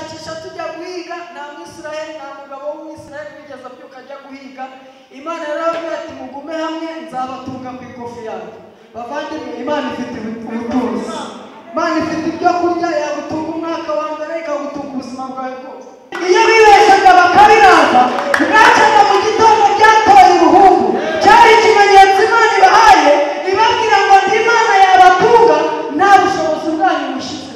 dushakisha tujya guhiga nta Mwisirayeli nta mugabo w'Umwisirayeli wigeze abyuka ajya guhiga. Imana yarababwiye ati mugume hamwe nzabatunga ku ikofi yanyu. Bavandimwe, Imana ifite ubutunzi. Imana ifite ibyo kurya yagutunga umwaka wa mbere ikagutunga ubuzima bwawe bwose. Iyo bibeshaga bakabiraza bwacaga mu gitondo byatoye uruhumbu cyari ikimenyetso Imana ibahaye ibabwira ngo ndi Imana yabatunga nta bushobozi bwanyu bushize.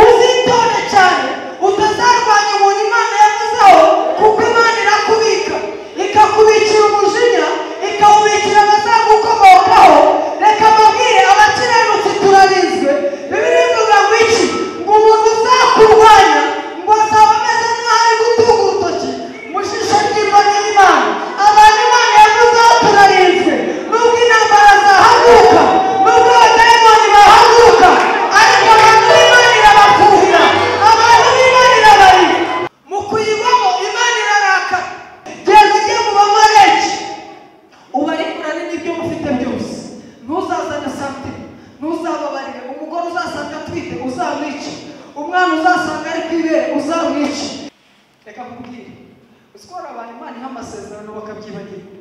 Uzitonde cyane utazarwanya umuntu Imana yavuzeho, kuko Imana irakubika ikakubikira umujinya ikawubikira abazagukomokaho. Reka mbabwire abakiranutsi turarinzwe. Bibiliya ivuga ngo iki? Ngo umuntu uzakurwanya ngo azaba ameze nk'aho ari gutunga urutoki mu jisho ry'imboni y'Imana. Abantu Imana yavuzeho turarinzwe. Nubwo intambara zahaguruka, nubwo abadayimoni bahaguruka, ariko abantu b'Imana irabafuhira, abantu b'Imana irabarinda. Mu kuyigwamo Imana iraraka. Genda ujye mu bamareki ubarikurane n'ibyo mufite byose. Ntuzazane santima, ntuzababarire. Umugore uzasanga atwite uzamwice, umwana uzasanga ari kwibere uzamwice. Reka nkubwire, uzikora abantu Imana iha amasezerano bakabyibagirwa.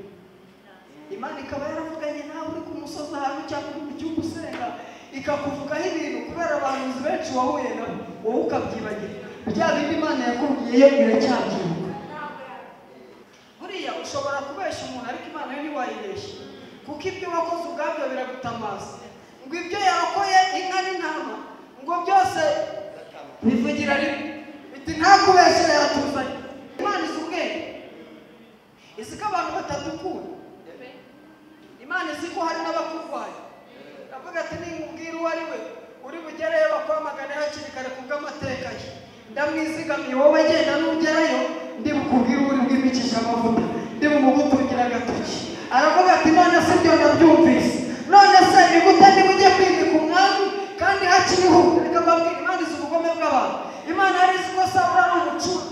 Imana ikaba yaravuganye nawe uri ku musozi ahantu cyangwa mu gihugu usenga, ikakuvugaho ibintu kubera abahanuzi benshi wahuye nabo, wowe ukabyibagirwa. Bya bindi Imana yakubwiye iracyabyibuka. Buriya ushobora kubeshya umuntu ariko Imana yo ntiwayibeshye, kuko ibyo wakoze ubwabyo biragutamaza. Ngo ibyo yarokoye inka n'intama ngo byose bivugira rimwe biti nta kubeshyera yatuzanye. Imana izi ubwenge, izi ko abantu batadukunda. Imana izi ko hari n'abakurwanya. Ndavuga ati ninkubwira uwo ari we uri bugereyo bakwamagane hakiri kare kubw'amateka ye, ndamwizigamiye. Wowe genda nugerayo ndi bukubwira uri bwimikisha amavuta, ndi bumugutungira agatoki. Aravuga ati none se ibyo ndabyumvise, none se ni gute ndi bujye kwimika umwami kandi hakiriho? Reka mbabwire, Imana izi ubugome bw'abantu. Imana yari izi ko Sawuli ari umucura,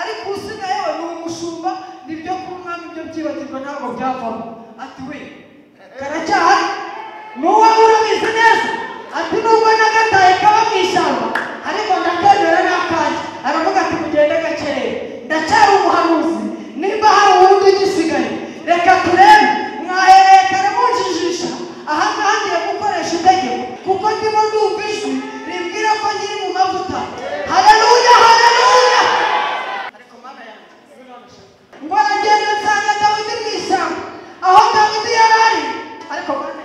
ariko usigaye we ni umushumba. Nibyo kuba umwami ibyo byibagirwa ntabwo byavamo. Ati we karacyahari, n'uwo urabizi neza. Ati nubwo nagataye kaba mu ishyamba ariko ndakemera n'akanya. Aravuga ati mugende gakeya, ndacyari umuhanuzi. Nimba hari uwundi ugisigaye reka turebe. Mwahereye kare munjijisha, aha ngaha ngiye gukoresha itegeko kuko ndimo ndumva ijwi rimbwira ko nkiri mu mavuta. Haleluya, haleluya. Ariko Mana yanjye ngo aragenda nsanga Dawidi mu ishyamba aho Dawidi yari ari. Ariko Mana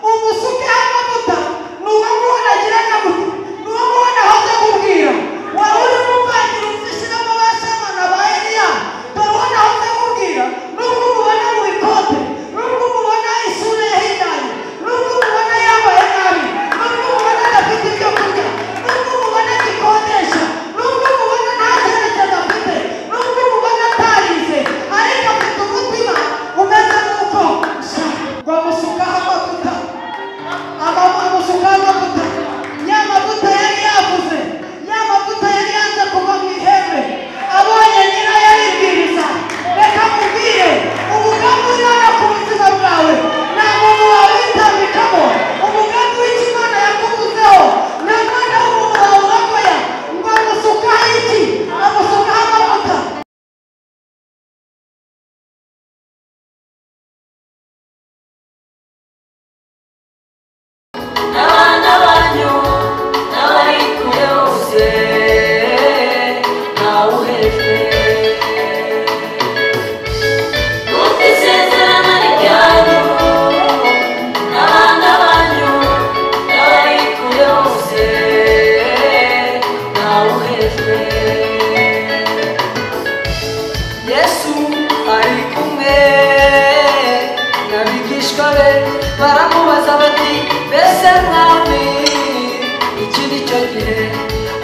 umusuke amavuta nuba mubona agira nyamuti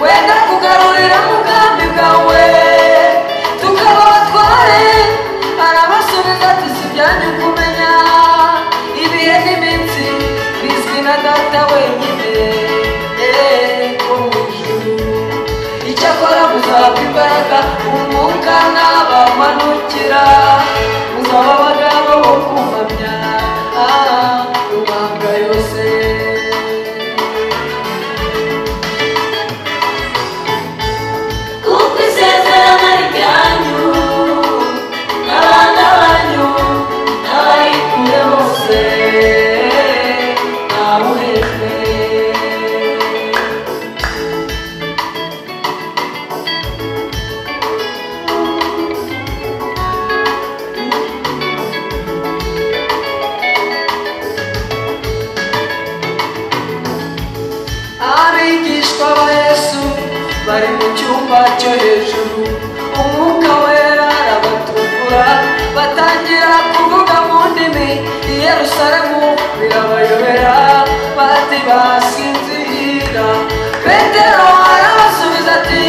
wenda kugarurira mugambi bwawe tukaba batware. Arabasubiza ati si ibyanyu kumenya ibihe n'iminsi bizwi na data wenyine wo mu ijuru. Icyakora muzaba imbaraga umwuka nabamanukira, muzaba abagabo bo kuhamya amahanga yose. kuko isezerano ryanyu n'abana banyu n'abari kure bose ntawuhejwe. Abigishwa ba Yesu bari mu cyumba cyo hejuru, umwuka wera arabatungura batangira kuvuga mu ndimi. I Yerusalemu birabayobera bati basinzira. Petero arabasubiza ati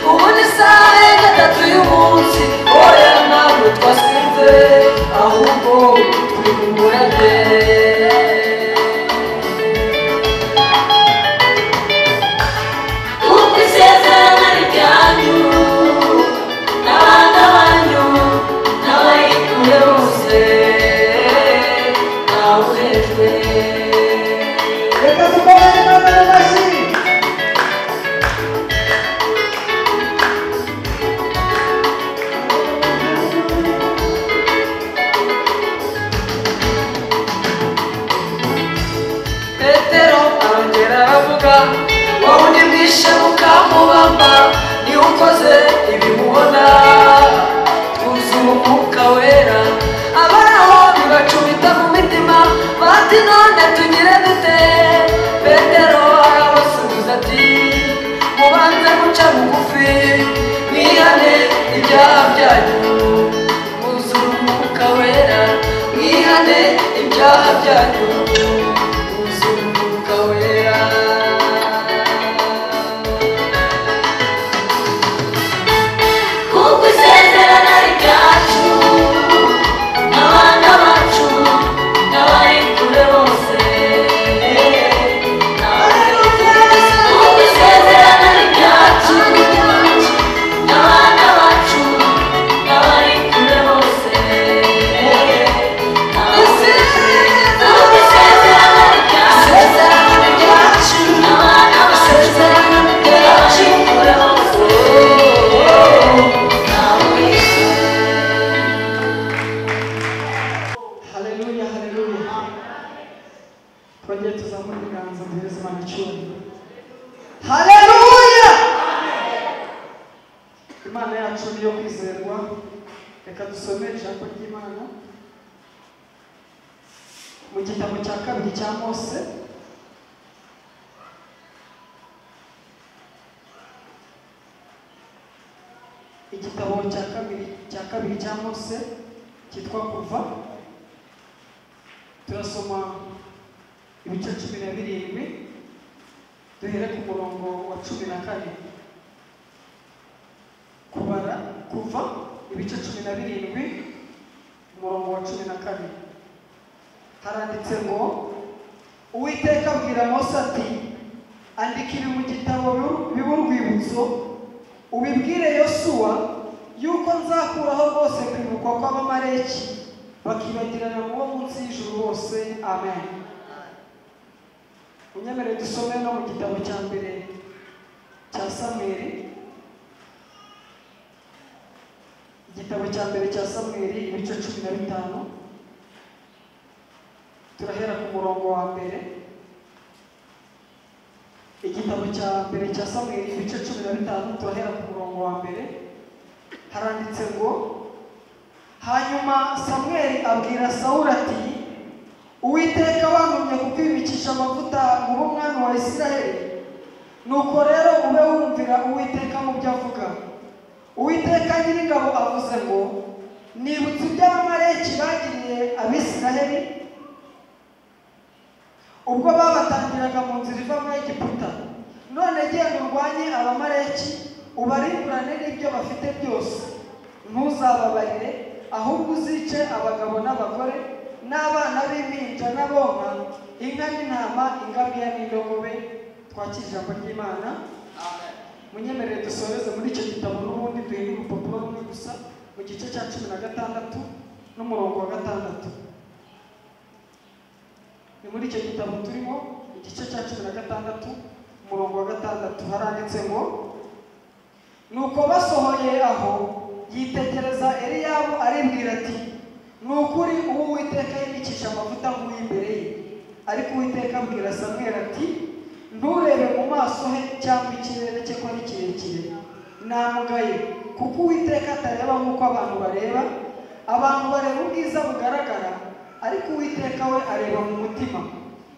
ubu ni saa ya gatatu y'umunsi, oya ntabwo twasinze ahubwo turi mu murage. kuko isezerano ryanyu n'abana banyu n'abari kure bose ntawuhejwe. Reka dukomere Imana amashyi. Petero arongera aravuga wowe undi mwishe mukamubamba niwe ukoze ibimubona. Twuzuye umwuka wera abari aho bibacumita mu mitima bati none tugire dute? Petero arabasubiza ati mubanze guca bugufi mwihane ibyaha byanyu. Mwuzuye umwuka wera mwihane ibyaha byanyu. Mwuzuye umwuka wera. kuko isezerano ryacu n'abana bacu n'abari kure bose kuko isezerano ryacu n'abana bacu n'abari kure bose kuko isezerano ryacu n'abana bacu n'abari kure bose. Haleluya, haleluya. Twongere tuzamure ibiganza duhereze Imana icyubahiro. Haleluya. Imana yacu niyo kwizerwa. Reka dusome ijambo ry'Imana mu gitabo cya kabiri cya Mose. Igitabo cya kabiri cya Mose cyitwa Kuva. Turasoma ibice 17 duhere ku murongo wa 14. Kubara Kuva ibice 17 umurongo wa 14. Haranditse ngo Uwiteka abwira Mose ati andika ibi mu gitabo bibe urwibutso ubibwire Yosuwa yuko nzakuraho rwose kwibukwa kw'abamaleki bakibagirana mu bo munsi y'ijuru bose. Amen. Unyemerere dusome no mu gitabo cya mbere cya Samweli. Igitabo cya mbere cya Samweli ibice 15 turahera ku murongo wa mbere. Igitabo cya mbere cya Samweli ibice 15 turahera ku murongo wa mbere. Haranditse ngo hanyuma Samweli abwira Sawuli ati Uwiteka wantumye kukwimikisha amavuta ngo ube umwami wa Isiraheli, nuko rero ube wumvira Uwiteka mu byo avuga. Uwiteka Nyiringabo avuze ngo nibutse ibyo abamaleki bagiriye Abisiraheli ubwo babatangiraga mu nzira iva muri Egiputa. None genda urwanye abamaleki ubarimburane n'ibyo bafite byose, ntuzababarire, ahubwo uzice abagabo n'abagore n'abana b'impinja n'abonka, inka n'intama, ingamiya n'indogobe. Twakira ijambo ry'Imana. Munyemerere dusoreze muri icyo gitabo n'ubundi duhindure urupapuro rumwe gusa mu gice cya 16 n'umurongo wa 6. Ni muri icyo gitabo turimo igice cya 16 umurongo wa 6 haranditse ngo, nuko basohoye aho yitegereza Eliyabu aribwira ati, ni ukuri uwo Uwiteka yimikisha amavuta nk'uyu imbere ye. Ariko Uwiteka abwira Samweli ati, nturebe mu maso he cyangwa ikirere cye ko ari kirekire, namugaye, kuko Uwiteka atareba nk'uko abantu bareba. Abantu bareba ubwiza bugaragara, ariko Uwiteka we areba mu mutima.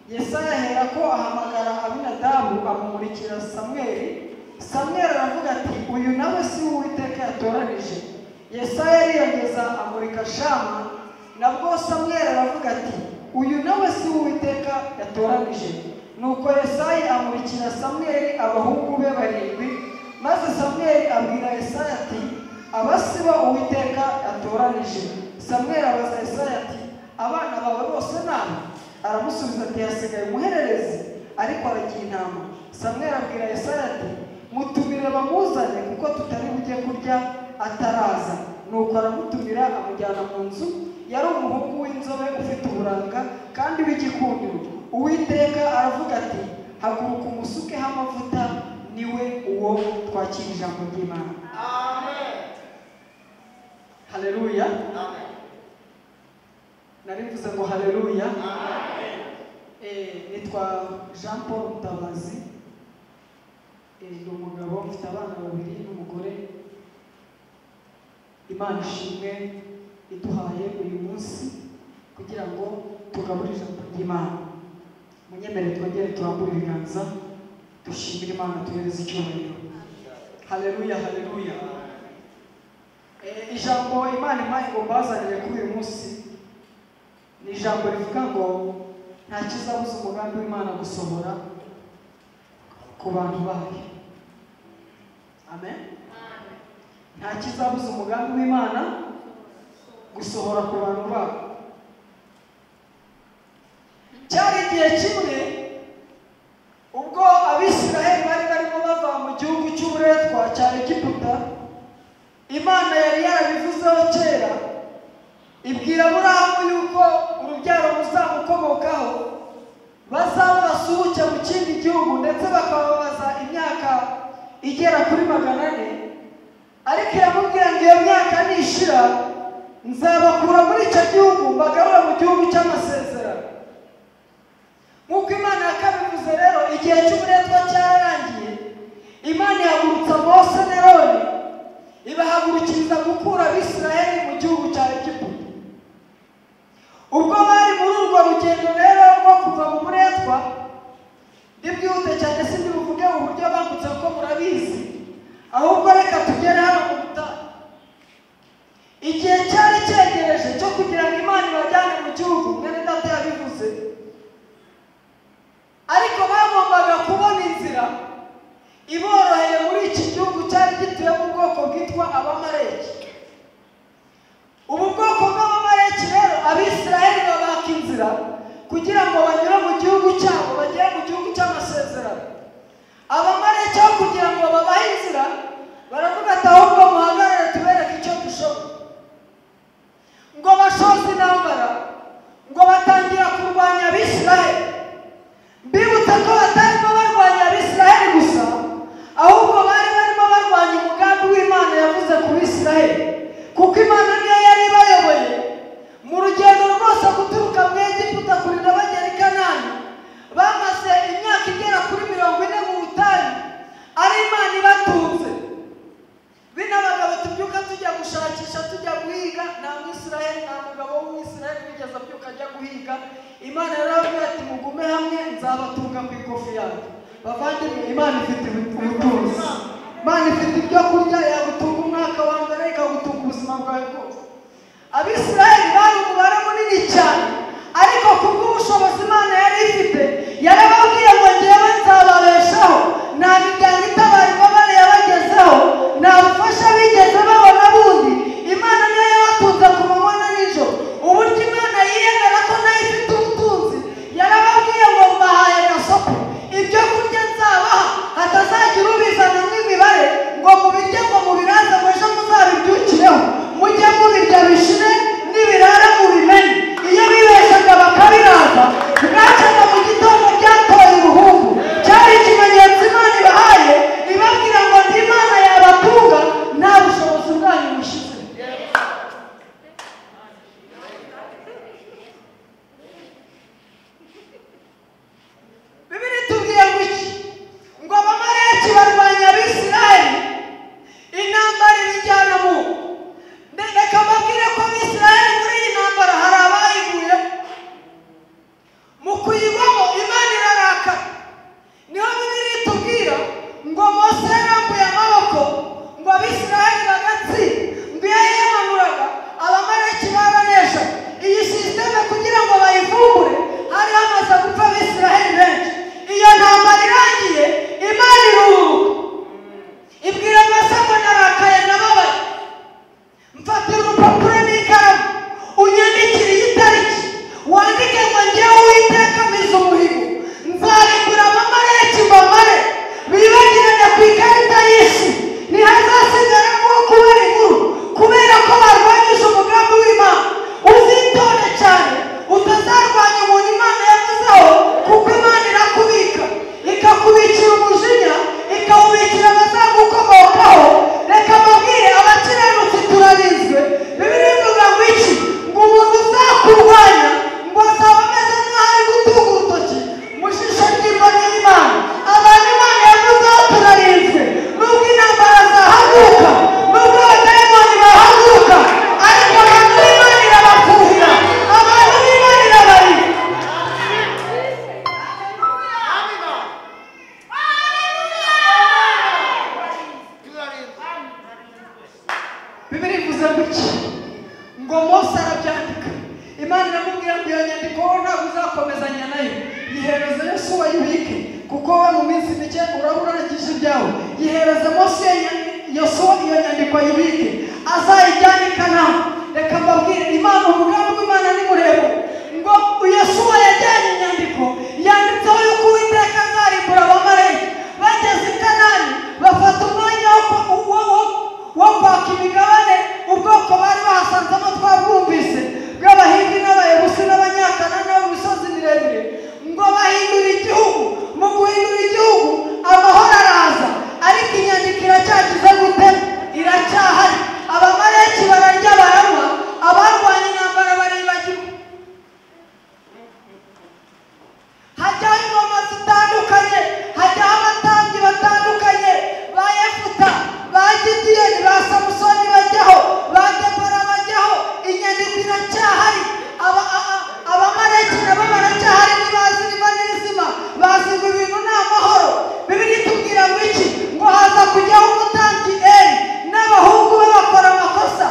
Yesaya ahera ko ahamagara Abinadabu amumurikira Samweli. Samweli aravuga ati, uyu nawe si Uwiteka yatoranije. Yesaya ariyongeza amurika Shama. Nabwo Samweli aravuga ati, uyu nawe si Uwiteka yatoranije. Nuko Yesaya amurikira Samweli abahungu be 7. Maze Samweli abwira Yesaya ati, aba si bo Uwiteka yatoranije. Samweli abaza Yesaya ati, abana bawe bose nabo? Aramusubiza ati, hasigaye umuhererezi, ariko aragiye intama. Samweli abwira Yesaya ati, mutumire bamuzane, kuko tutari bujye kurya ataraza. Nuko aramutumira amujyana mu nzu. Yari umuhungu w'inzobe ufite uburanga kandi w'igikundiro. Uwiteka aravuga ati, haguruka umusukeho amavuta, niwe uwo. Twakira ijambo ry'Imana. Amen. Haleluya. Amen. Narivuze ngo haleluya. Amen. Nitwa Jean Paul Mutabazi. Ni umugabo mfite abana 2 n'umugore. Imana ishimwe iduhaye uyu munsi kugira ngo tugaburire ijambo ry'Imana. Munyemerere twongere turambure ibiganza dushimire Imana, tuhereze icyubahiro. Haleluya, haleluya. Ijambo Imana impaye ngo mbazanire kuri uyu munsi ni ijambo rivuga ngo nta kizabuza umugambi w'Imana gusohora ku bantu bayo. Amen. Nta kizabuza umugambi w'Imana gusohora ku bantu bayo. Cyari igihe kimwe ubwo Abisiraheli bari barimo bava mu gihugu cy'uburetwa cya Egiputa. Imana yari yarabivuzeho kera, ibwira Aburahamu yuko urubyaro ruzamukomokaho bazaba basuhuke mu kindi gihugu, ndetse bakababaza imyaka igera kuri 400. Ariko yamubwira ngo iyo myaka nishira nzabakura muri icyo gihugu mbagarura mu gihugu cy'amasezerano. Nk'uko Imana yakabivuze rero, igihe cy'uburetwa cyararangiye. Imana ihagurutsa Mose na Aroni ibahagurukiriza gukura Abisiraheli mu gihugu cya Egiputa. Ubwo bari muri urwo rugendo rero rwo kuva mu buretwa, ndibwihute cyane sindibuvuge uburyo bambutse kuko murabizi, ahubwo reka tugere hano mu butayu. Igihe cyari cyegereje cyo kugira ngo Imana ibajyane mu gihugu, mwene data yabivuze. Ariko bagombaga kubona inzira iboroheye muri iki gihugu cyari gituyemo ubwoko bwitwa Abamaleki. Ubu bwoko bw'Abamaleki rero Abisiraheli babaka inzira kugira ngo banyure mu gihugu cyabo, bagere mu gihugu cy'amasezerano. Abamaleki aho kugira ngo babahe inzira, baravuga ati ahubwo muhagarare tubereke icyo dushoboye. Ngo bashoze intambara, ngo batangira kurwanya Abisiraheli. Mbibutsa ko batarimo barwanya Abisiraheli gusa, ahubwo bari barimo barwanya umugambi w'Imana yavuze ku Bisiraheli, kuko Imana niyo yari ibayoboye mu rugendo rwose guturuka mu Egiputa kurinda bagera i Kanani. Bamaze imyaka igera kuri 40 mu butayu, ari Imana ibatunze. Bino bagabo tubyuka tujya gushakisha, tujya guhiga, nta Mwisiraheli, nta mugabo w'Umwisiraheli wigeze abyuka ajya guhiga. Imana yarababwira ati mugume hamwe nzabatunga ku ikofi yanjye. Bavandimwe, Imana ifite ubutunzi. Imana ifite ibyo kurya, yagutunga umwaka wa mbere, ikagutunga ubuzima bwawe bwose. Abisiraheli bari umubare munini cyane, ariko kubw'ubushobozi Imana yari ifite, yarababwiye ngo ngewe nzababeshaho, nta miryango itabara umuseke uraburagize ibyawe yihereza Mose Yosuwa iyo nyandiko yibike azayijyana i Kanani. Reka mbabwire Imana umugambi w'Imana ni muremure ngo Yosuwa yajyanye inyandiko yanditseho yuko Uwiteka azarimbura abamarayika. Bageze i Kanani bafata umwanya wo kwaka imigabane ubwoko bari bahasanzemo twabwumvise bw'Abahivi n'Abayebusi n'Abanyakanani bo mu misozi miremire ngo bahindura igihugu. Mu guhindura igihugu amahoro araza, ariko inyandiko iracyagize gute? Iracyahari. Abamaleki bararya baranywa, abarwanya intambara baribagirwa. Hajyaho ingoma zitandukanye, hajyaho abatambyi batandukanye, ba Yefuta, ba Gideyoni, ba Samusoni bajyaho, ba Debora bajyaho. Inyandiko iracyahari. Abamaleki nabo baracyahari, ntibazi niba n'izima, bazi ngo ibintu ni amahoro. Bibiliya itubwira ngo iki? Ngo haza kujyaho umutambyi Eli n'abahungu be bakora amakosa.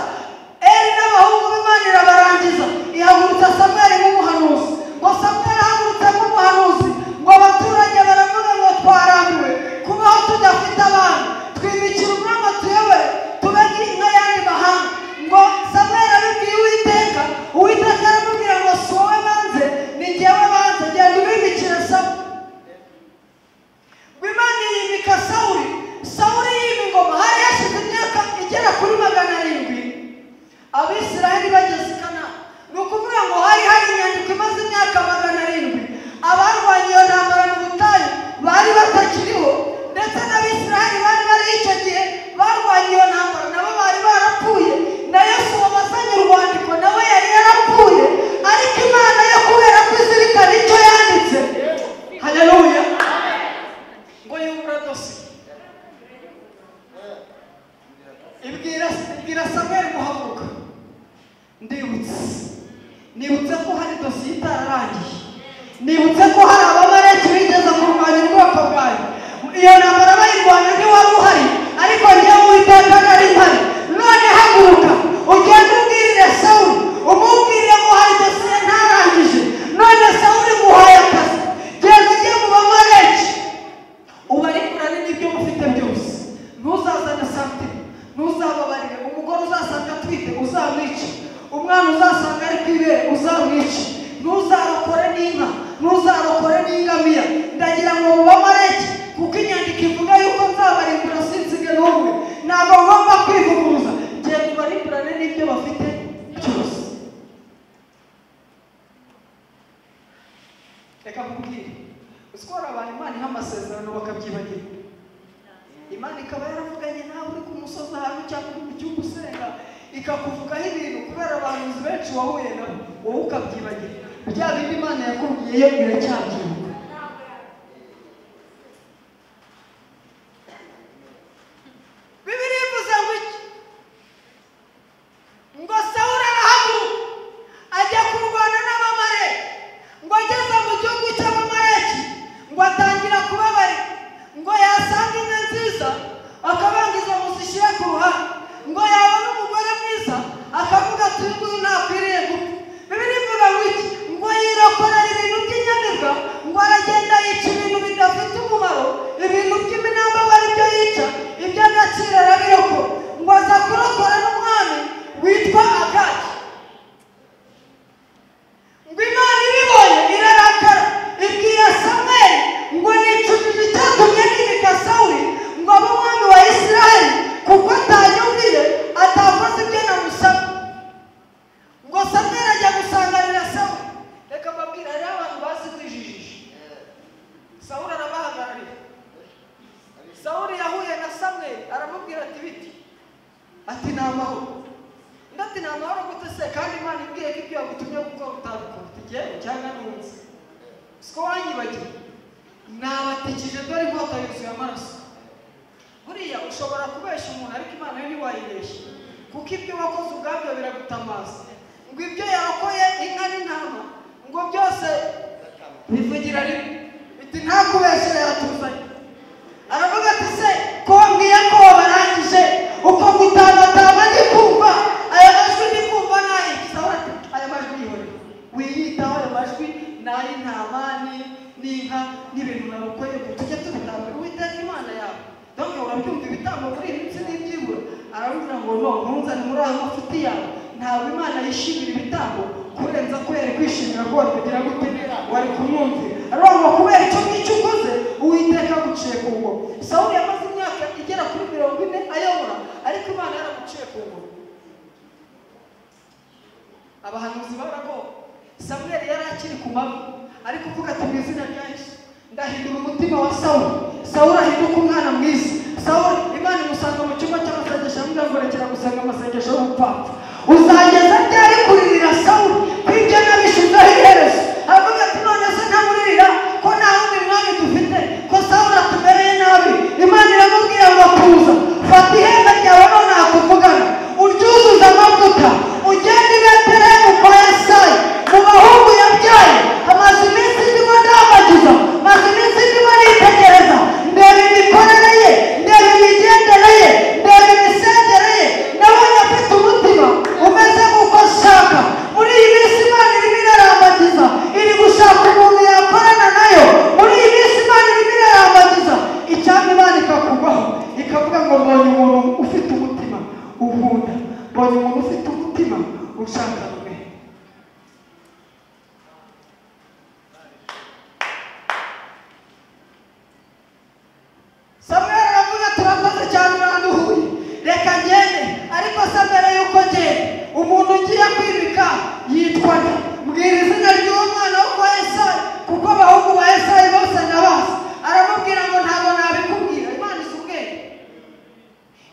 Eli n'abahungu b'Imana irabarangiza, ihagurutsa Samweli nk'umuhanuzi. Ngo Samweli ahagurutse nk'umuhanuzi, ngo abaturage baravuga ngo twarambiwe kubaho tudafite abana, twimikira umwami atuyobore tube nk'ayandi mahanga. Ngo Samweli abibwiye Uwiteka, Uwiteka aramubwira ngo si wowe banze, ni jyewe banze, genda ubimikire Sawuli. Imana yimika Sawuli. Sawuli yima ingoma hari hashize imyaka igera kuri 700 Abisiraheli bageze i Kanani. Ni ukuvuga ngo hari inyandiko imaze imyaka 700. Abarwanya iyo ntambara mu butayu bari batakiriho, ndetse n'Abisiraheli bari bari icyo gihe barwanya iyo ntambara nabo bari barapfuye. Na Yesu wabazanye urwandiko nawe yari yarapfuye, ariko Imana yo kubera kwizirikana icyo yanditse, haleluya, ngo yumva dosiye. Ibwira Samweli guhaguruka. Nibutse ko hari dosiye itararangiye. Nibutse ko hari abamaleki bigeze kurwanya ubwoko bwawe. Iyo ntambara bayirwanya ntiwari uhari, ariko njyewe Uwiteka nari mpari. None haguruka ugende ubwirire Sawuli, umubwirire ko hari dosiye ntarangije. None Sawuli muhaye akazi, genda ujye mu bamaleki ubarikurane n'ibyo mufite byose. Ntuzazane santima, ntuzababarire. Umugore uzasanga atwite uzamwice, umwana uzasanga ari kwibere uzamwice. Ntuzarokore n'inka, ntuzarokore n'ingamiya. Ndagira ngo mu bamaleki, kuko inyandiko ivuga yuko nzabarimbura sinsige n'umwe. Ntabwo ngomba kwivuguruza, genda ubarikurane n'ibyo bafite byose. Reka nkubwire, uzikora abantu Imana iha amasezerano bakabyibagirwa. Imana ikaba yaravuganye nawe uri ku musozi ahantu cyangwa uri mu gihugu usenga, ikakuvugaho ibintu kubera abantu benshi wahuye nabo, wowe ukabyibagirwa. Bya bindi Imana yakubwiye yo iracyabyibuka. Bibiliya ivuze ngo iki? Ngo Sawuli arahaguruka ajya kurwana n'abamaleki. Ngo ageze mu gihugu cy'abamaleki, ngo atangira kubabarira. Ngo yasanga inka nziza akabangiza muzishyire ku ruhande. Ngo yabona umugore mwiza akavuga ati uyu nguyu ntakwiriye gupfa. Bibiliya ivuga ngo iki? Ngo yirokorera ibintu by'inyamibwa, ngo aragenda yica ibintu bidafite umumaro, ibintu by'iminamba aba ari byo yica, iby'agaciro arabirokora. Ngo aza kurokora n'umwami witwa Agagi. Ngo Imana ibibonye irarakara, ibwira Samweli ngo nicujije icyatumye nimika Sawuli ngo abe umwami wa Isiraheli, kuko atanyumviye atakoze ibyo namusaba. Ngo Samweli ajya gusanganira Sawuli. Reka mbabwire, hariho abantu bazi kwijijisha. Sawuli arabahagararira. Sawuli yahuye na Samweli aramubwira ati biti, ati ni amahoro. Ndati ni amahoro gute se kandi Imana ibwiye ko ibyo yagutumye gukora utabikora? Tugiye cyangwa nunze siko wanyibagiwe? Nabatikije dore inkota yuzuye amaraso. Buriya ushobora kubesha umuntu, ariko Imana yo ntiwayibeshye, kuko ibyo wakoze ubwabyo biragutamaza. Ngo ibyo yarokoye inka n'intama, ngo byose bivugira rimwe biti nta kubeshyera yatuzanye. Aravuga ati se ko wambwiye ko wabarangije uko gutangatanga ndi kumva aya majwi ndi kumva nayi. Sawuli ati aya majwi yihore, wiyitaho aya majwi n'ay'intama n'inka n'ibintu narokoye, tujye tubitambira murabyumva ibitambo muri iyi minsi n'ibyibura aravuga ngo no ntuzane muri ayo mafuti yawe ntabwo Imana yishimira ibitambo kurenza ko yari kwishimira ko wari kugira gute wari kumwumvira aravuga kubera icyo ngicyo ukoze Uwiteka aguciye ku ngoma. Sawuli yamaze imyaka igera kuri 40 ayobora ariko Imana yaraguciye ku ngoma. Abahanuzi barago Samweli yari akiri ku mavi ariko uvuga ati mu izina rya Yesu ndahindura umutima wa Sawuli. Sawuli ahinduka umwana mwiza. Sawuli Imana imusanga mu cyumba cy'amasengesho amubwira gusanga amasengesho y'ubupfapfa. Uzageza ryari kuririra Sawuli kwibyo nabishizeho iherezo. Aravuga ati none se ntamuririra ko nta wundi mwami dufite ko Sawuli atumereye nabi. Imana iramubwira ngo tuza fata ihembe ryawe none nakuvugana uryuzuza amavuta ugende i Betelehemu kwa Yesayi mu bahungu yabyaye. Amaze iminsi ndimo ndambagiza maze iminsi ndimo nitegereza ndeba imikorere ye ndeba imigendere ye ndeba imisengere ye nabonye afite umutima umeze nk'uko ashaka. Muri iyi minsi Imana irimo irarambagiza iri gushaka umuntu yakorana nayo. Muri iyi minsi Imana irimo irarambagiza icyampa Imana ikakugwaho ikavuga ngo mbonye umuntu ufite umutima ukunda, mbonye umuntu ufite umutima ushaka rumwe. Samweli aravuga turakoze cyane uraduhuye reka ngende. Ariko se mbere yuko ngende umuntu ugiye kwimika yitwa nde? Mbwira izina ry'uwo mwana wo kwa Yesayi kuko abahungu ba Yesayi bose ndabazi. Aramubwira ngo ntabwo nabikubwira. Imana izi ubwenge,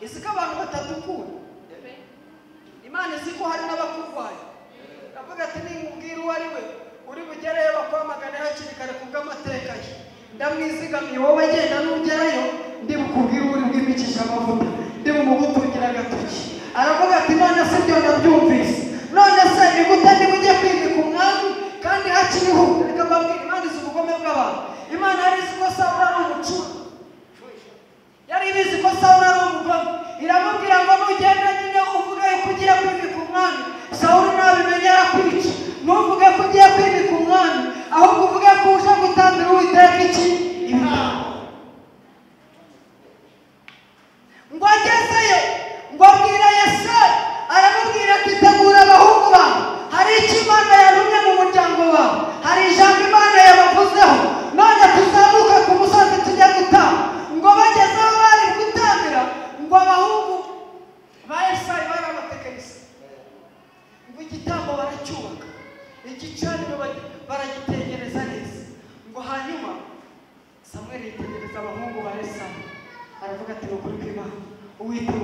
izi ko abantu batadukunda. Imana izi ko hari n'abakurwaye. Aravuga ati nimubwira uwo ari we uri bugereyo bakwamagane hakiri kare kubw'amateka ye. Ndamwizigamiye wowe genda nugerayo ndi bukubwira uri bwimikisha amavuta ndi bumugutungira agatoki. Aravuga ati none se ibyo ndabyumvise none se ni gute ndi bujye kwimika umwami kandi hakiriho? Reka mbabwire Imana izi ubugome bw'abantu. Imana yari izi ko Sawuli ari umucura, yari ibizi ko Sawuli ari umugome. Iramubwira ngo nugenda nyine uvuge ko ugiye kwimika umwami Sawuli nabimenye arakwica. Ntuvuge ko ugiye kwimika umwami ahubwo uvuge ko uje gutambira Uwiteka iki ibitambo. Ngo agezeyo ngo abwira Yesayi aramubwira ati tegura abahungu bawe hari icyo Imana yarumye mu muryango wawe, hari ijambo Imana yabavuzeho none tuzamuke ku musozi tujye gutamba. Ngo bageze aho bari gutambira ngo abahungu ba Yesayi bari abatekinisiye ngo igitambo baracyubaka igicaniro baragitegereza neza. Ngo hanyuma Samweli yitegereza abahungu ba Yesayi aravuga ati ukuri kw'Imana Uwiteka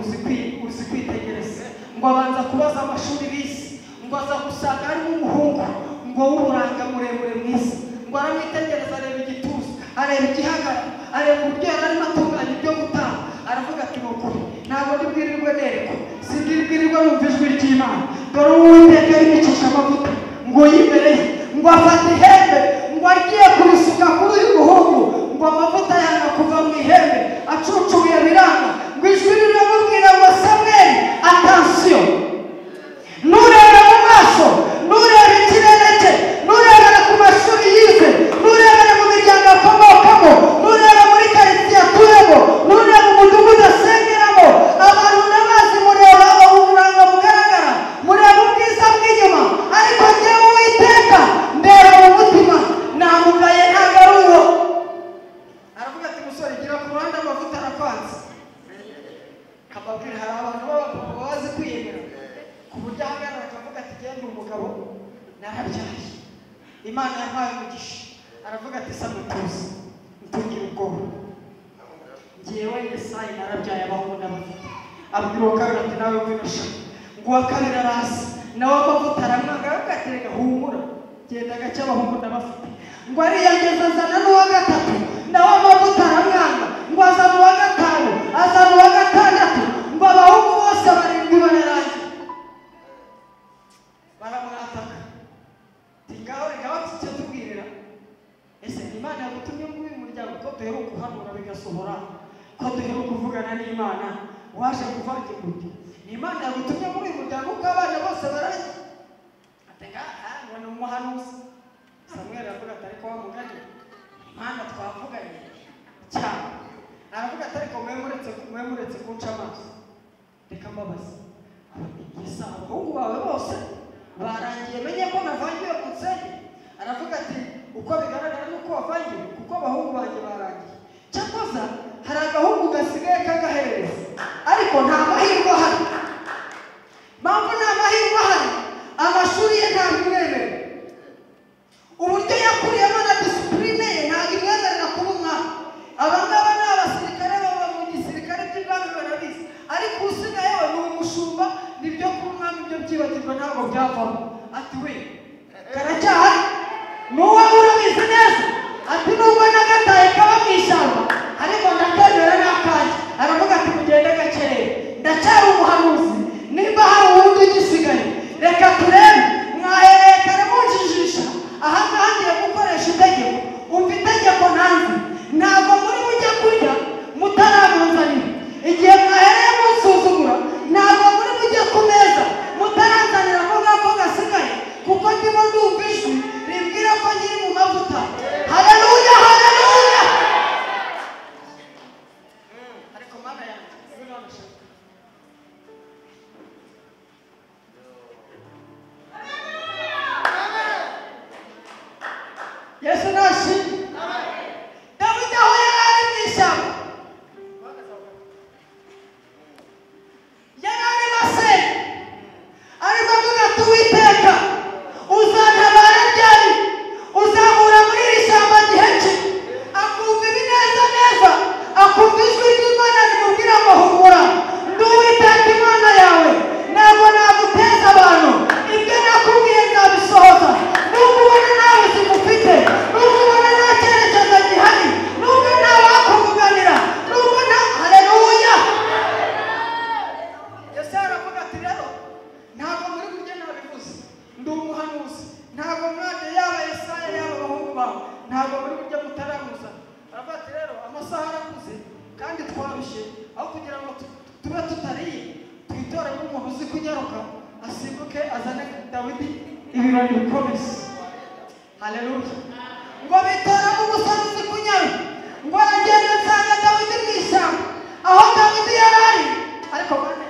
uzi kwitegereza. Ngo abanza kubaza amashuri bize ngo aza gusanga harimo umuhungu ngo w'uburanga muremure mwiza. Ngo aramwitegereza areba igituza areba igihagararo areba uburyo yari arimo atunganya ibyo gutanga. Aravuga ati ukuri ntabwo ndibwirirwe nereko sindibwirirwe numva ijwi ry'Imana. Dore Uwiteka yimikisha amavuta ngo yimereye ngo afata ihembe ngo agiye kurisuka kuri uyu muhungu ngo amavuta yanga kuva mu ihembe acucuye biranga. Ngo ijwi riramubwira ngo Samweli atansiyo nureba mu maso nureba ikirere cye nurebera ku mashuri yize nurebera mu miryango akomokamo nureba muri karitsiye atuyemo nureba umudugudu asengeramo abantu n'abazi mureba uburanga bugaragara mureba ubwiza bw'inyuma. Ariko njyewe Uwiteka ndeba mu mutima namugaye ntabwo ari uwo. Aravuga ati musore gira ku ruhande amavuta arakwanze. Kababwira hari abantu bazi kwiyemera ku buryo ahagarara akavuga ati genda umugabo narabyaye Imana yampaye umugisha. Aravuga ati sa mutuze ntugire ubwoba njyewe Yesayi narabyaye abahungu n'abafite. Abwira uwa kabiri ati nawe winasha. Ngo uwa kabiri araza nawe amavuta aramwanga aravuga ati reka humura genda gake abahungu n'abafite. Ngo ariyageza azana n'uwa gatatu nawe amavuta aramwanga. Ngo azana uwa gatanu azana uwa gatandatu ngo abahungu bose barindwi bararangira baramwataka. Tingaho reka batse tubwirira ese Imana yagutumye muri uyu muryango ko duheruka guhanura bigasohora ko duheruka kuvugana n'Imana waje kuvange gute? Imana yagutumye muri uyu muryango ko abana bose bararangira. Atenga ngo ni umuhanuzi. Samweli aravuga ati ariko wa mugani Imana twavuganye cyane. Aravuga ati ariko mwemuretse kunca amaso reka mbabaze igisa abahungu bawe bose barangiye menye ko navangiwe ku nsenge aravuga ati uko bigaragara nuko wavangiwe kuko abahungu banjye barangiye cyakoza hari agahungu gasigaye kagahereza ariko nta mahirwe ahari mpamvu nta mahirwe ahari amashuri ye ntabwo imwemerera uburyo yakuriyemo na disipurine ye ntabwo imwemerera kuba umwami abangaba ni abasirikare baba mu gisirikare by'ibwami barabizi ariko usigaye we ni umushumba nibyo kuba umwami ibyo byibagirwa ntabwo byavamo ati we karacyahari n'uwawe urabizi neza ati nubwo nagataye kaba mu ishyamba ariko ndakemera n'akanya aravuga ati mugende gakerere ndacyari umuhanuzi nimba hari uwundi ugisigaye reka turebe mwahereye kare munjijisha aha ngaha ngiye gukoresha itegeko umva itegeko ntanzi ntabwo muri bujya kurya mutaramunzanira igihe mwahereye musuzugura ntabwo muri bujya ku meza mutaranzanira ako ngako gasigaye kuko ndimo ndumva ijwi rimbwira ko nkiri mu mavuta haleluya haleluya ariko mana yanjye Yesu nashimwe Dawidi aho yari ari mu ishyamba yari ari masenga ariko avuga ati Uwiteka uzantabara ryari uzamura muri iri shyamba gihe ki akumva ibineza neza akumva ijwi ry'Imana rimubwira ngo humura ndi Uwiteka Imana yawe ntabwo naguteza abantu ibyo nakubwiye nzabisohoza nubwo ubona nawe zimufite nubwo ubona nta cyerekezo gihari nubwo nta wakuvuganira nubwo nta haleluya Yesu aravuga ati rero ntabwo muri buryo nabivuze ndi umuhanuzi ntabwo mwajya yaba Yesaya yaba abahungu bawe ntabwo muri buryo mutaramuza aravuga ati rero amasaha arakuze kandi twarushye aho kugira ngo tube tutariye twitoremo umuntu uzi kunyaruka asimbuke azane Dawidi ibirori bikomeze haleluya ngo bitoramo umusore uzi kunyaruka ngo aragenda nsanga Dawidi mu ishyamba aho Dawidi yari ari ariko bane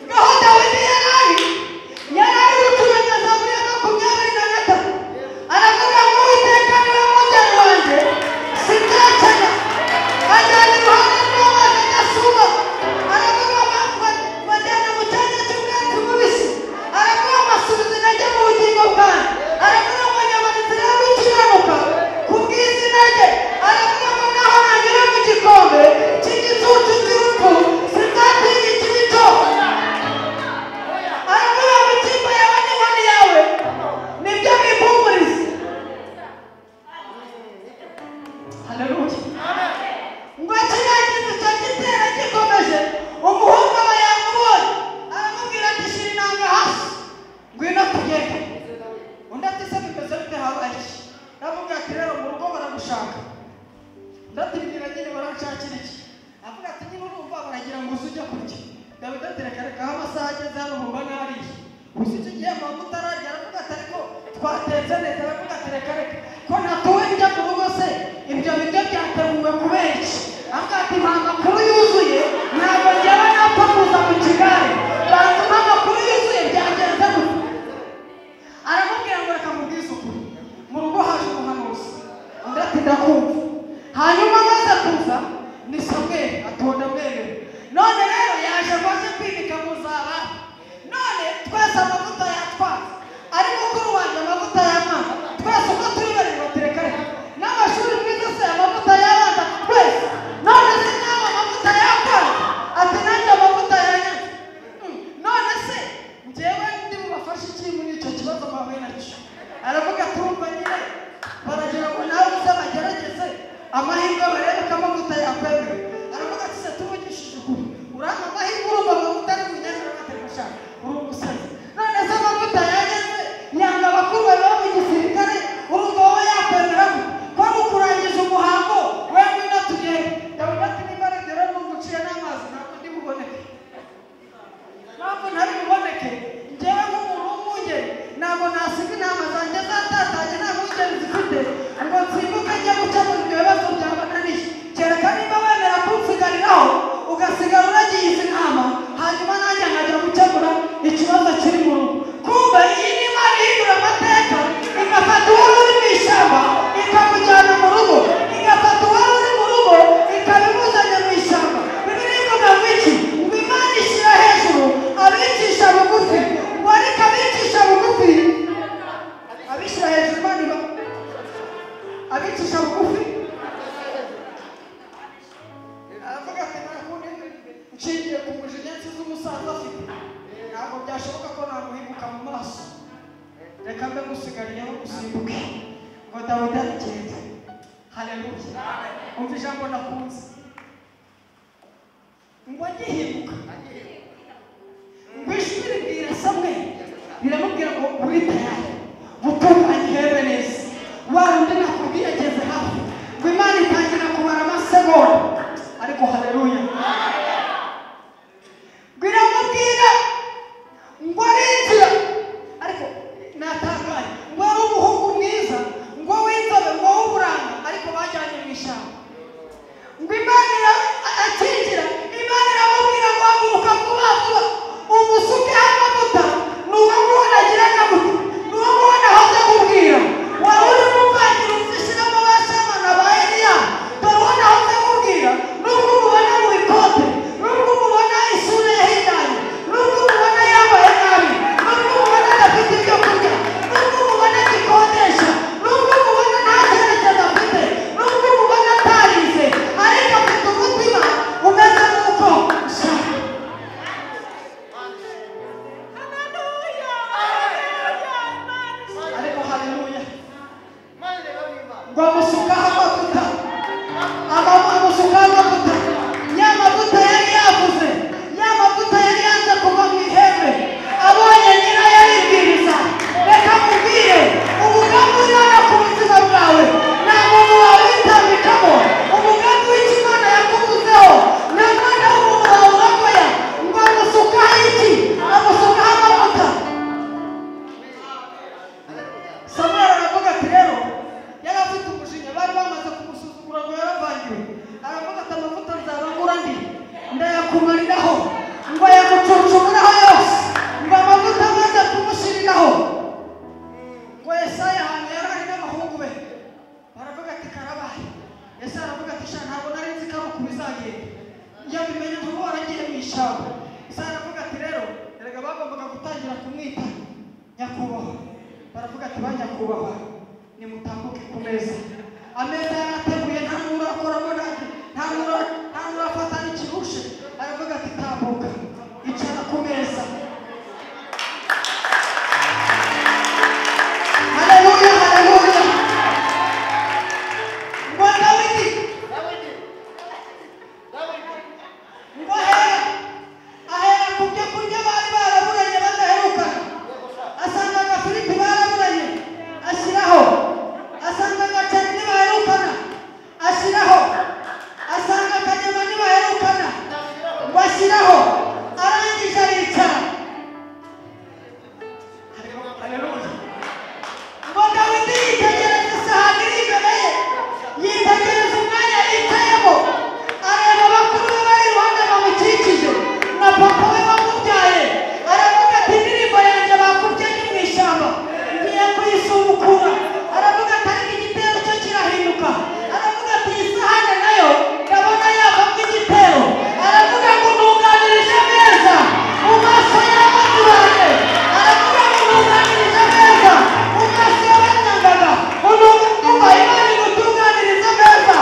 ngaho Dawidi yari ari gucuranga Zaburi ya 23 aravuga ngo Uwiteka niwe mugeni wanjye sinzakena ajyana iruhande rw'amazi adasuma aravuga bajyana mu cyanya cy'ubwatsi bubisi aravuga basubiza intege mu bugingo bwanjye aravuga ngo nyamara inzira yo gukiranuka ku bw'izina rye aravuga ngo naho nagera mu gikombe cy'igicucu cy'urupfu sinzatinya ikibi cyose aravuga ngo ikipe yawe n'inkoni yawe nibyo bimpumuriza haleluya ngo kirangiza icyo gitero gikomeje umuhungu aba yamubonye aramubwira ati shira inanga hasi ngwino tugende undi ati se bimeze bite habaye aravuga ati rero mu rugo baragushaka ndatibwira nyine baranshakira iki avuga ati nyine urumva baragira ngo uze ujya kurya Dawidi ati reka reka aho amasaha ageze hano mumba nariye gusa icyo gihe amavuta ararya aravuga ati ariko twatetse neza aravuga ati reka reka ko natuwe njya mu rugo se ibyo biryo byateguwe kubera iki avuga ati nta makuru yuzuye ntabwo njyewe napfa kuza mu kigare banzuma amakuru yuzuye byagenze gute aramubwira ngo reka mubwize ukuri mu rugo haje umuhanuzi undi ati ndakumva hanyuma amaze kuza ni Samweli atonda mwemewe none rero yaje amaze kwimika muzaba none twese amavuta yatwaza ari mukuru wanjye amavuta y'amana twese uko turi barindwi batereka reka n'amashuri mwiza se amavuta y'abana twese none se nawe amavuta yakwaza ati nanjye amavuta yanjye none se njyewe ndi bubafashe iki muri icyo kibazo mwahuye nacyo aravuga turumva nyine baragira ngo nawe uze bagerageze amahirwe barebe ko amavuta yakwemewe aravuga ati se tuvugishije ukuri uranga amahirwe urumva amavuta ari bugendera bategeka uri umusazi none se amavuta yageze yanga abakuru baba mu gisirikare urumva wowe yakwemera ko ari ukurangije umuhango we ngwino tugende Dawidi kwicisha bugufi aravuga ati nakundi nshingiye ku mujinya nsize umusaza afite ntabwo byashoboka ko namuhinguka mu maso reka mbe ngusigariyeho gusimbuke ngo Dawidi aragenda. Haleluya. Umva ijambo nakunze ngo agihinduka ngo ijwi ribwira Samweli biramubwira ngo uri tayari gutunganya ihembe neza. Wa wundi nakubwiye ageze hafi ngo Imana itangira kubara amasegonda ariko haleluya biramubwira ngo arinjira ariko natangaye ngo ari umuhungu mwiza ngo w'inzobe ngo w'uburanga ariko bajyanye mu ishyamba ngo Imana akinjira Imana iramubwira ngo haguruka vuba vuba umusukeho amavuta n'uwo mubona agira amavuta n'uwo mubona ahoze kubwira wari uri mu mvangira uzishyiramo ba Shamana ba Eliya dore uwo nahoze kubwira nubwo umubona mu ikote nubwo umubona isura yahindanye nubwo umubona yambaye nabi nubwo umubona adafite ibyo kurya nubwo umubona agikodesha nubwo umubona nta cyerekezo afite nubwo umubona atarize ariko afite umutima umeze nk'uko ushaka. Ariko haleluya ngo amusukaho amavuta amusukaho amavuta ya mavuta yari yavuze ya mavuta yari yanze kuva mu ihembe abonye nyirayo aribwiriza. Reka mubwire umugambi w'Imana ku buzima bwawe nta muntu wawe witambikamo. Umugambi w'Imana yakuvuzeho nta mwana w'umuntu wawe uragoya ngo amusukaho iki amusukaho amavuta. Samweli aravuga ati rero yari afite umujinya bari bamaze kumusuzugura ngo yaravangiwe. Aravuga ati amavuta nzabagura ndi ndayakumariraho ngo yamucucumuraho yose ngo amavuta amaze kumushyiriraho ngo Yesaya ahantu yari ari n'abahungu be baravuga ati karabaye. Yesaya aravuga ati sha ntabwo nari nzi ko ari uku bizagenda iyo bimenye vuba waragiye mu ishyamba. Yesaya aravuga ati rero erega bagombaga gutangira kumwita nyakubahwa. Baravuga ati ba nyakubahwa nimutambuke ku meza. Ameza yarateguye nta n'umwe urakoramo nanjye nta n'umwe urafata n'ikirushe. Aravuga ati tambuka icara ku meza. Haleluya haleluya. Ngo Dawidi ngo ahera ku byo kurya bari baraburanye badaherukana. Asanga agafiriti baraburanye ashyiraho, asanga agaceri ntibaherukana ashyiraho, asanga akanyama ntibaherukana ngo ashyiraho, arangije aricara. Haleluya. Ngo Dawidi yitegereza isahani iri imbere ye, yitegereza umwanya yicayemo, areba bakuru be bari iruhande bamukikije na papa we wamubyaye. Aravuga ati indirimbo yanjye bakubye ni mu ishyamba ngiye kuyisubukura. Aravuga ati ariko igitero cyo kirahinduka. Aravuga ati iyi sahane nayo ndabona yavamo igitero. Aravuga ngo ntunganirije neza mu maso y'abaturage. Aravuga ngo ntunganirije neza mu maso y'abanyangaga. Umva Imana igutunganiriza neza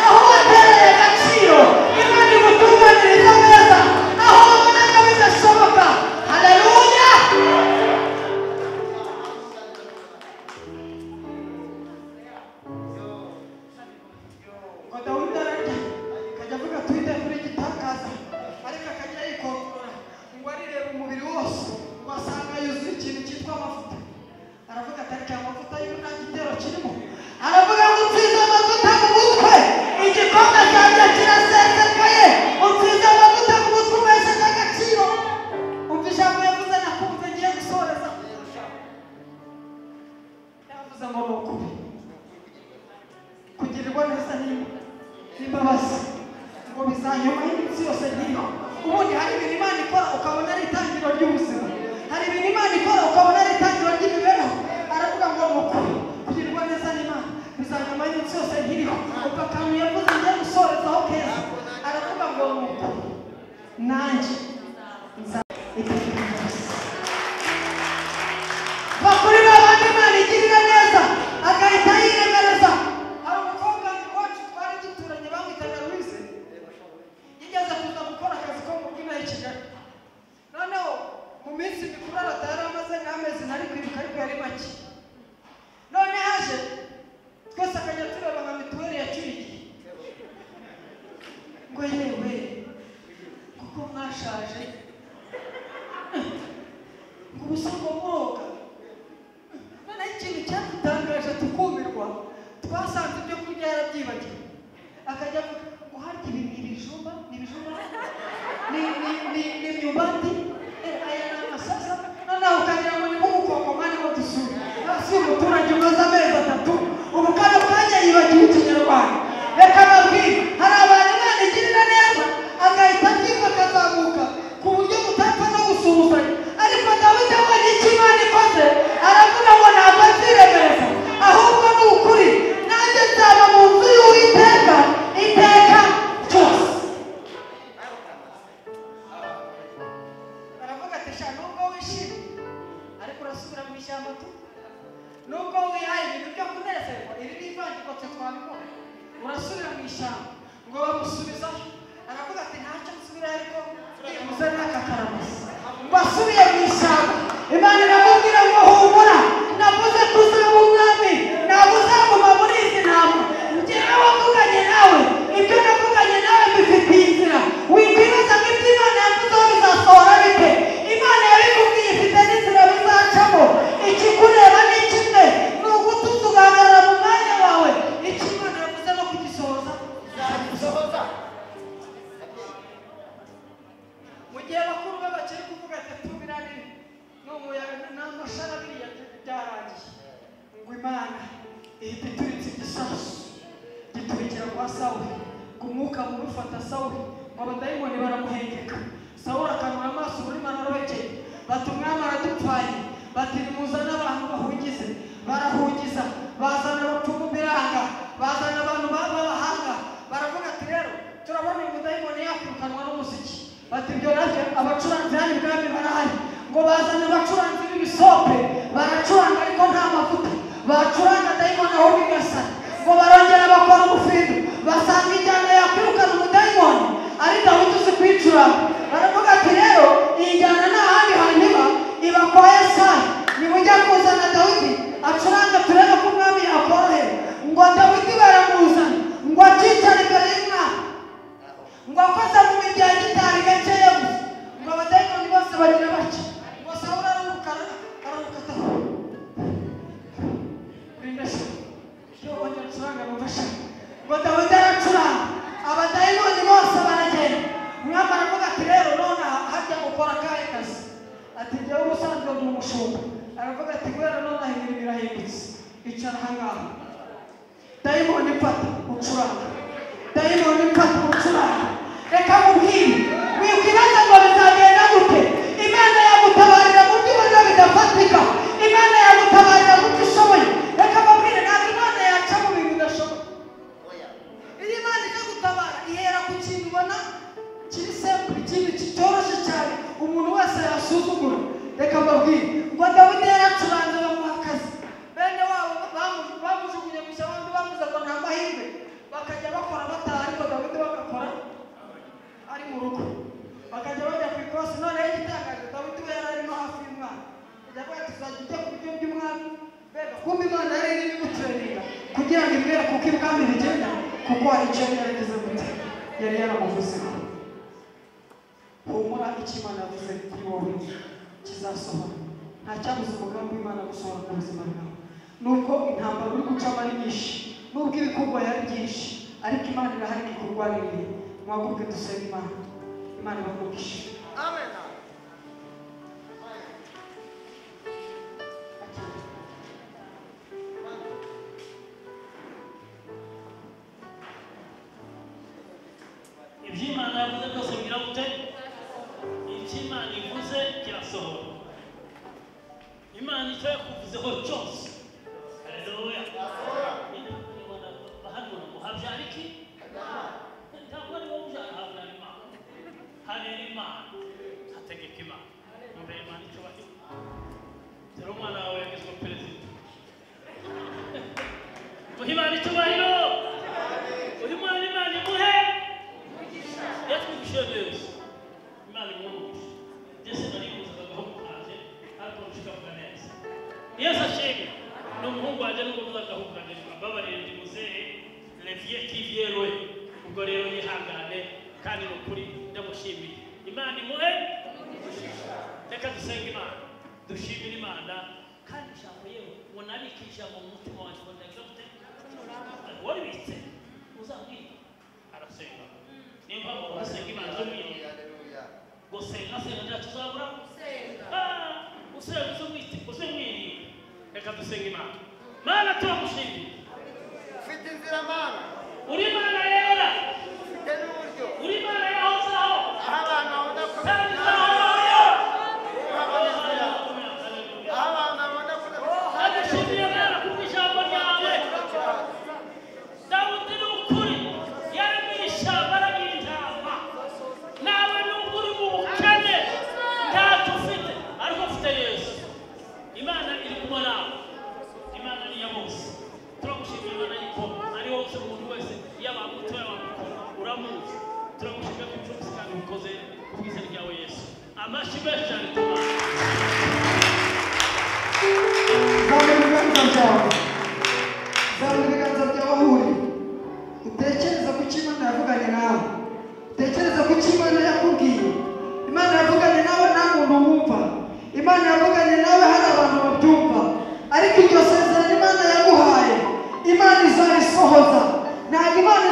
aho watereye agaciro. Imana igutunganiriza neza aho wabonaga bidashoboka. Haleluya. Ngo Dawidi ararya akajya avuga twite kuri igitangaza ariko akajya yikontorora ngo arireba umubiri wose ngo asanga yuzuye ikintu cyitwa amavuta. Aravuga ati ariko amavuta y'ubu nta gitero kirimo. Aravuga ngo unsize amavuta mu mutwe igikombe cyanjye kirasesekaye. Unsize amavuta mu mutwe umesheje agaciro. Umva ijambo yavuze nakumva ngiye gusoreza. Yavuze ngo ni ukuri kugirirwa neza n'imbabazi ngo bizanyuma y'iminsi yose nkiriho. Ubundi hari ibintu Imana ikora ukabona ari itangiriro ry'ubuzima, hari ibintu Imana ikora ukabona ari itangiriro ry'imibereho. Aravuga ngo ni ukuri kugirirwa neza n'Imana bizanyuma y'iminsi yose nkiriho. Ubwo akantu yavuze ngiye gusorezaho keza. Aravuga ngo ni ukuri nanjye nzabitegereza. Bakuri babandi Imana igirira neza agahita yiremereza. Hari urasubira mu ishyamba ngo bamusubizayo aravuga ati ntacyo nsubira ariko muze n'aka karamasa ngo asubiye mu ishyamba Imana iramubwira ngo humura navuze ko uzaba umwami ntabwo uzaguma muri izi ntama njyewe wavuganye nawe ibyo navuganye nawe mbifitiye inzira wikwibaza ngo ibyo Imana yavuzeho bizasohora bite Imana yabikubwiye ifite n'inzira bizacamo ikikureba ni kimwe ni ugutuza ugahagarara mu mwanya wawe icyo Imana yavuze no kugisohoza izagisohoza mu gihe bakuru be bakiri kuvuga ati tubirane n'umuyaga n'amashara biriya byarangiye ngo Imana ihita ituritse igisasu giturikira kwa Sawuli ngo umwuka mubi ufata Sawuli ngo abadayimoni baramuhengeka Sawuli akanura amaso urimo ararohekeye bati umwami aradupfaye bati nimuzane abantu bahugize barahugiza bazana abapfumu biranga bazana abantu b'abahanga baravuga ati rero turabona uyu mudayimoni yakwirukanwa n'umuziki bati ibyo nabyo abacuranzi hano ibwami barahari ngo bazane abacuranzi b'ibisope baracuranga ariko nta mavuta bacuranga dayimoni aho bigasana ngo barongera bakora ubufindo basanga injyana yakwirukana umudayimoni ari Dawidi uzi kuyicuranga baravuga ati rero iyi njyana nta handi hantu iba kwa Yesayi nimujya kuzana Dawidi acuranga turebe ko umwami yakorohera ngo Dawidi baramuzana ngo acicare imbere y'umwami ngo akoze mu mirya ya gitari gakeye gusa ngo abadayimoni bose bagira bake ngo Sawuli ararukataho ngo Dawidi aracuranga abadayimoni bose baragenda umwami aravuga ati rero none hajya gukora akahe kazi ati njyewe ubusanzwe ndi umushumba aravuga ati guhera none ibintu birahindutse icara ahangaha dayimoni mfata ucuranga dayimoni mfata ucuranga reka mubwire wikwibaza ngo bizagenda gute Imana yagutabarira mu byo ubona bidafatika Imana yagutabarira mu byo ushoboye reka mubwire ntabwo Imana yaca mu bintu bidashoboka iyo Imana ije gutabara ihera ku kintu ubona kiri simple ikintu kitoroshye cyane umuntu wese yasuzugura reka mbabwire ngo Dawidi yaracuranze bamuha akazi bene wabo bamujugunye mu ishyamba bavuze ngo nta mahirwe bakajya bakora bataha ariko Dawidi bagakora ari mu rugo bakajya bajya ku ikosi noneho igitangaje Dawidi we yari arimo hafi y'umwana yavuga ati uzajya ujya ku biryo by'umwami mbega kumva Imana yari irimo imutureninga kugira ngo imbwire kuko ibwami bigenda kuko hari icyo yarageze gute yari yaramuvuzeho humura icyo Imana yavuze kuri wowe kizasohora nta cyabuze umugambi w'Imana gusohora ku buzima bwawe nubwo intambara uri gucamo ari nyinshi nubwo ibikorwa yari byinshi ariko Imana irahari ikurwaniriye mwaguke dusenge Imana ibamugishe amen iby'Imana yavuze byose bigira gute iby'Imana ivuze kirasohora Imana icyo yakuvuzeho cyose haleluya bahano muhabyara iki ntabwo ari wowe ujyana habyara Imana habera Imana hategeka Imana mbere Imana icyo bagira dore umwana wawe yagizwe perezida muhe Imana icyubahiro uyu mwana Imana imuhe yatwigishe neza Imana imwumvishe ndetse naribuzaga agahugukaje ariko nshikavuga neza Yesu ashimwe ni umuhungu wanjye nubwo muzagahukaje mbabarire ndi muzehe Levier Kivierwe ubwo rero yihangane kandi ni ukuri ndamushimiye Imana imuhe reka dusenge Imana dushimire Imana kandi ijambo yewe unabikisha mu mutima wanjye ngo ndagira gute waribitse uzambwira arasenga nimba urasenga Imana z'umwirinda gusenga ntacyo uzabura usenga uzumwirinda reka dusenga Imana Mana turamushimiye ufite inzira Mana uri Imana yera ufite n'uburyo uri Imana yahozaho aho abantu babona ko kandi uzahoraho aho abantu babona ko ndagushimiye Mana kubw'ijambo ryawe Dawudi yaba muto yaba mukuru uramuzi turagushimira ko ibyo kandi ubikoze ku bw'izina ryawe Yesu amashyi menshi cyane Tomasi zamura ibiganza byawe aho uri utekereza ku cyo Imana yavuganye nawe utekereza ku cyo Imana yakubwiye Imana yavuganye nawe nta muntu wumva Imana yavuganye nawe hari abantu babyumva ariko iryo sezerano Imana yaguhaye Imana izarisohoza ntabwo Imana